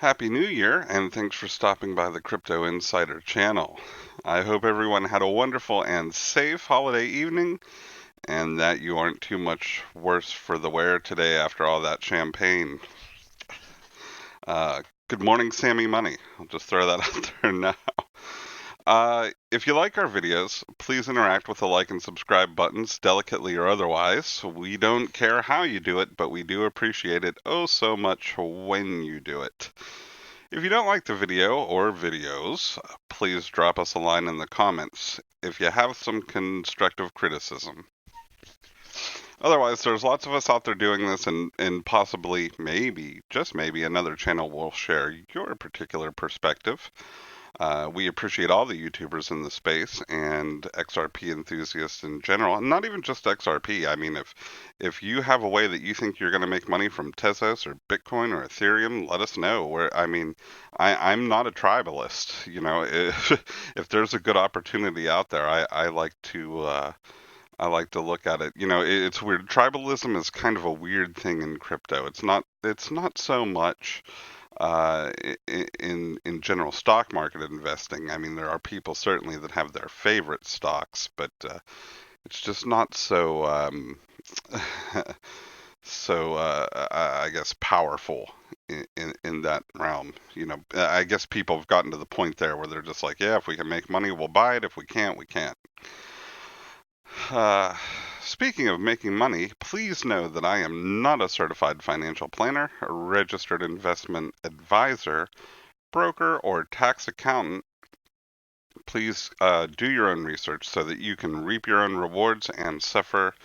Happy New Year, and thanks for stopping by the Crypto Insider channel. I hope everyone had a wonderful and safe holiday evening, and that you aren't too much worse for the wear today after all that champagne. Good morning, Sammy Money. I'll just throw that out there now. If you like our videos, please interact with the like and subscribe buttons, delicately or otherwise. We don't care how you do it, but we do appreciate it oh so much when you do it. If you don't like the video or videos, please drop us a line in the comments if you have some constructive criticism. Otherwise, there's lots of us out there doing this, and possibly, maybe, just maybe, another channel will share your particular perspective. We appreciate all the YouTubers in the space and XRP enthusiasts in general, and not even just XRP. I mean, if you have a way that you think you're going to make money from Tezos or Bitcoin or Ethereum, let us know. I'm not a tribalist. You know, if there's a good opportunity out there, I like to. I like to look at it. You know, it's weird. Tribalism is kind of a weird thing in crypto. It's not. It's not so much uh, in general stock market investing. I mean, there are people certainly that have their favorite stocks, but it's just not so I guess powerful in that realm. You know, I guess people have gotten to the point there where they're just like, yeah, if we can make money, we'll buy it. If we can't, we can't. Uh, Speaking of making money, please know that I am not a certified financial planner, a registered investment advisor, broker, or tax accountant. Please do your own research so that you can reap your own rewards and suffer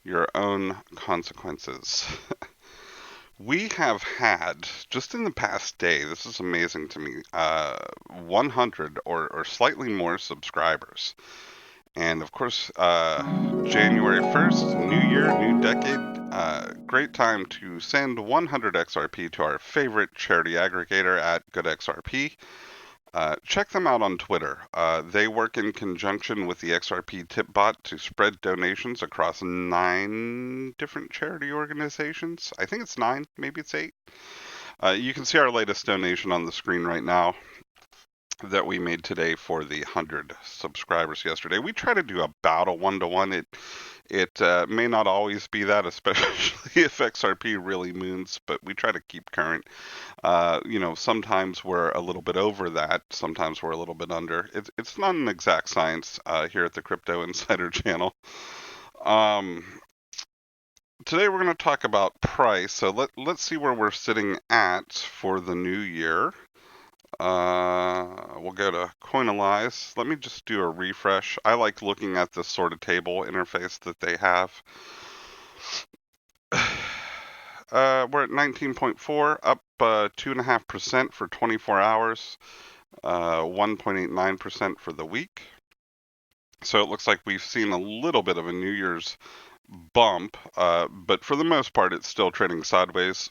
your own consequences. We have had, just in the past day, this is amazing to me, 100 or slightly more subscribers. And of course, January 1st, new year, new decade, great time to send 100 XRP to our favorite charity aggregator at Good XRP. Check them out on Twitter. They work in conjunction with the XRP tip bot to spread donations across 9 different charity organizations. I think it's 9, maybe it's 8. You can see our latest donation on the screen right now that we made today for the 100 subscribers yesterday. We try to do about a 1-to-1. It may not always be that, especially if XRP really moons, but we try to keep current. You know, sometimes we're a little bit over that, sometimes we're a little bit under. It's not an exact science here at the Crypto Insider channel. Today we're going to talk about price. So let's see where we're sitting at for the new year. We'll go to Coinalyze. Let me just do a refresh. I like looking at this sort of table interface that they have. We're at 19.4, up 2.5% for 24 hours, 1.89% for the week. So it looks like we've seen a little bit of a New Year's bump, but for the most part, it's still trading sideways.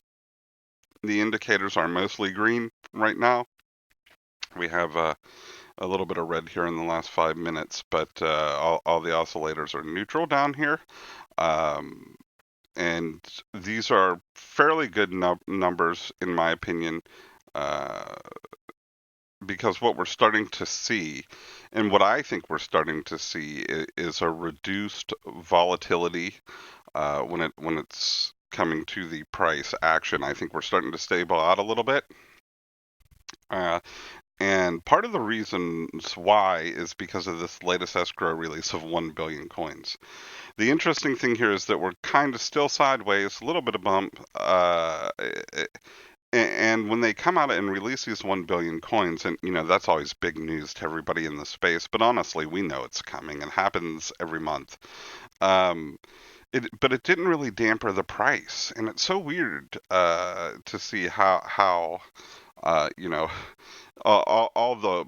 The indicators are mostly green right now. We have a little bit of red here in the last 5 minutes, but all the oscillators are neutral down here. And these are fairly good numbers, in my opinion, because what we're starting to see, and what I think we're starting to see, is a reduced volatility when it's coming to the price action. I think we're starting to stable out a little bit. And part of the reasons why is because of this latest escrow release of 1 billion coins. The interesting thing here is that we're kind of still sideways, a little bit of bump. And when they come out and release these 1 billion coins, and you know, that's always big news to everybody in the space, but honestly, we know it's coming. It happens every month. But it didn't really damper the price, and it's so weird to see how you know, all the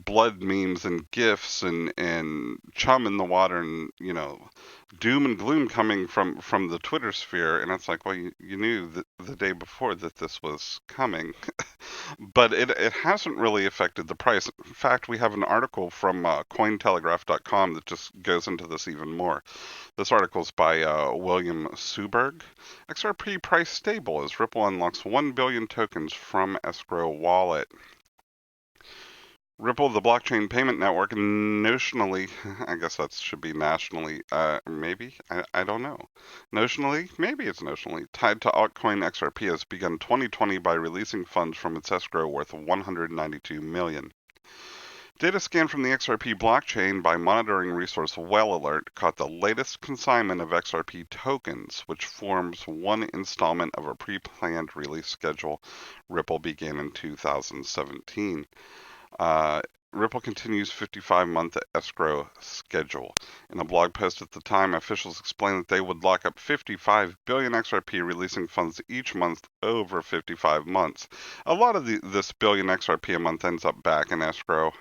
blood memes and gifs and chum in the water and, you know, doom and gloom coming from the Twitter sphere, and it's like, well, you knew the day before that this was coming. but it hasn't really affected the price. In fact, we have an article from Cointelegraph.com that just goes into this even more. This article is by William Suberg. XRP price stable as Ripple unlocks 1 billion tokens from escrow wallet. Ripple, the blockchain payment network, notionally, I guess that should be nationally, maybe? I don't know. Notionally? Maybe it's notionally. Tied to altcoin XRP has begun 2020 by releasing funds from its escrow worth 192 million. Data scanned from the XRP blockchain by monitoring resource Well Alert caught the latest consignment of XRP tokens, which forms one installment of a pre-planned release schedule Ripple began in 2017. Ripple continues 55-month escrow schedule. In a blog post at the time, officials explained that they would lock up 55 billion XRP, releasing funds each month over 55 months. A lot of this billion XRP a month ends up back in escrow.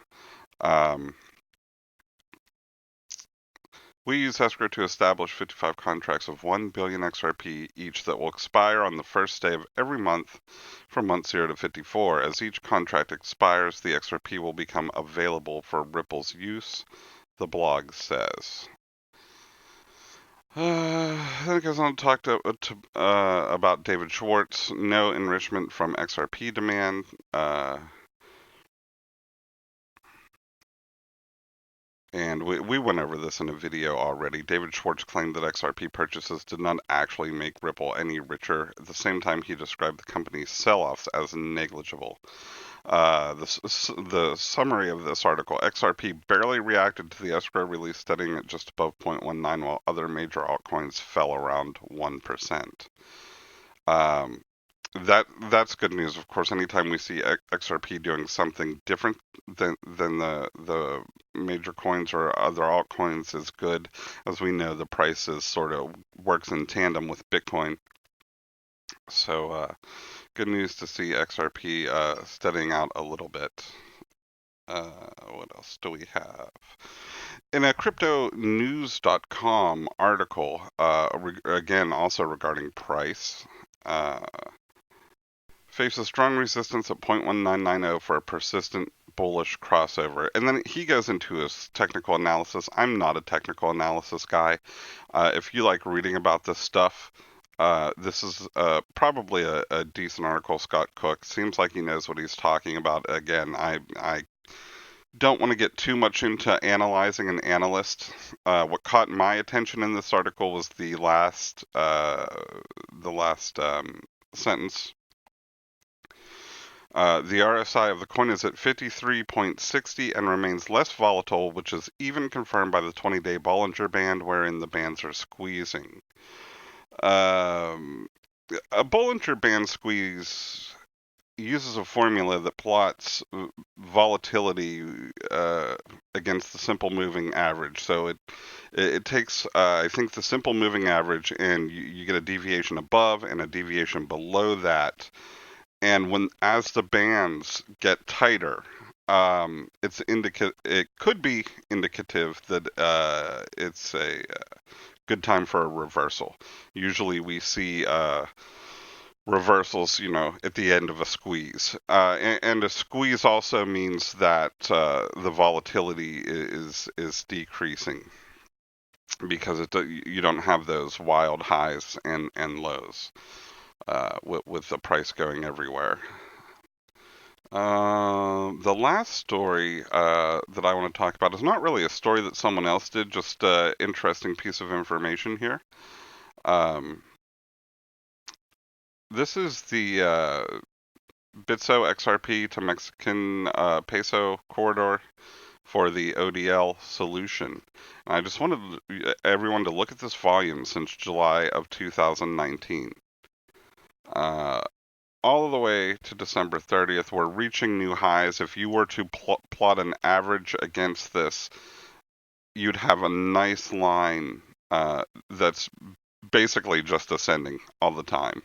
We use escrow to establish 55 contracts of 1 billion XRP each that will expire on the first day of every month from month 0 to 54. As each contract expires, the XRP will become available for Ripple's use, the blog says. Then it goes on to talk about David Schwartz. No enrichment from XRP demand. And we went over this in a video already. David Schwartz claimed that XRP purchases did not actually make Ripple any richer. At the same time, he described the company's sell-offs as negligible. The summary of this article: XRP barely reacted to the escrow release, steadying at just above 0.19, while other major altcoins fell around 1%. That's good news. Of course, anytime we see XRP doing something different than the major coins or other altcoins is good. As we know, the price is sort of works in tandem with Bitcoin. So good news to see XRP steadying out a little bit. What else do we have? In a cryptonews.com article, again, also regarding price, faces strong resistance at 0.1990 for a persistent bullish crossover. And then he goes into his technical analysis. I'm not a technical analysis guy. If you like reading about this stuff, this is probably a decent article. Scott Cook seems like he knows what he's talking about. Again, I don't want to get too much into analyzing an analyst. What caught my attention in this article was the last sentence. The RSI of the coin is at 53.60 and remains less volatile, which is even confirmed by the 20-day Bollinger Band, wherein the bands are squeezing. A Bollinger Band squeeze uses a formula that plots volatility against the simple moving average. So it takes, I think, the simple moving average, and you get a deviation above and a deviation below that. And as the bands get tighter, it could be indicative that it's a good time for a reversal. Usually we see reversals, at the end of a squeeze. And a squeeze also means that the volatility is decreasing because you don't have those wild highs and lows. With the price going everywhere. The last story that I want to talk about is not really a story that someone else did, just an interesting piece of information here. This is the Bitso XRP to Mexican peso corridor for the ODL solution. And I just wanted everyone to look at this volume since July of 2019. All the way to December 30th, we're reaching new highs. If you were to plot an average against this, you'd have a nice line that's basically just ascending all the time.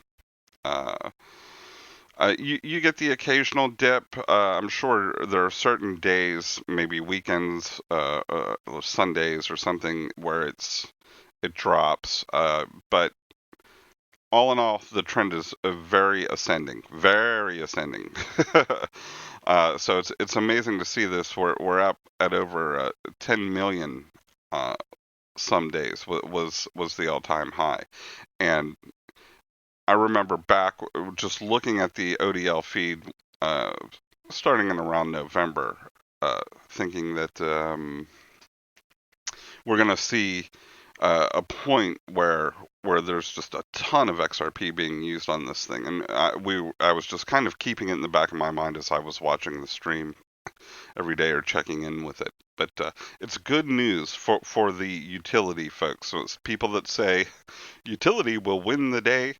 You get the occasional dip. I'm sure there are certain days, maybe weekends, Sundays or something, where it drops. But all in all, the trend is very ascending, very ascending. So it's amazing to see this. We're up at over 10 million some days was the all-time high, and I remember back just looking at the ODL feed uh, starting in around November, thinking that we're going to see a point where there's just a ton of XRP being used on this thing, and I was just kind of keeping it in the back of my mind as I was watching the stream every day or checking in with it. But it's good news for the utility folks. So it's people that say utility will win the day.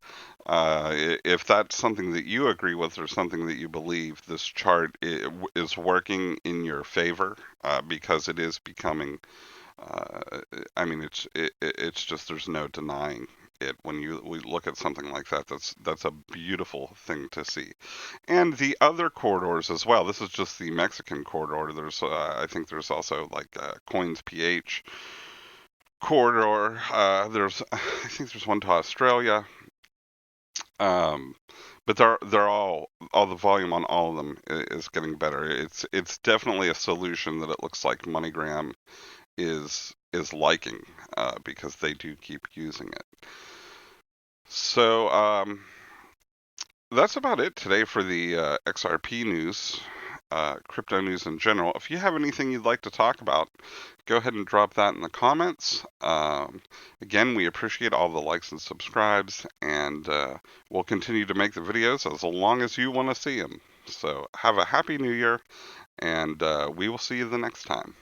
If that's something that you agree with or something that you believe, this chart is working in your favor because it is becoming. I mean, it's just there's no denying it when we look at something like that. That's a beautiful thing to see. And the other corridors as well. This is just the Mexican corridor. There's I think there's also like Coins PH corridor. There's I think there's one to Australia. Um, but they're all the volume on all of them is getting better. It's definitely a solution that it looks like MoneyGram is liking because they do keep using it. So that's about it today for the XRP news, crypto news in general. If you have anything you'd like to talk about, go ahead and drop that in the comments. Again, we appreciate all the likes and subscribes, and we'll continue to make the videos as long as you want to see them. So have a happy new year, and we will see you the next time.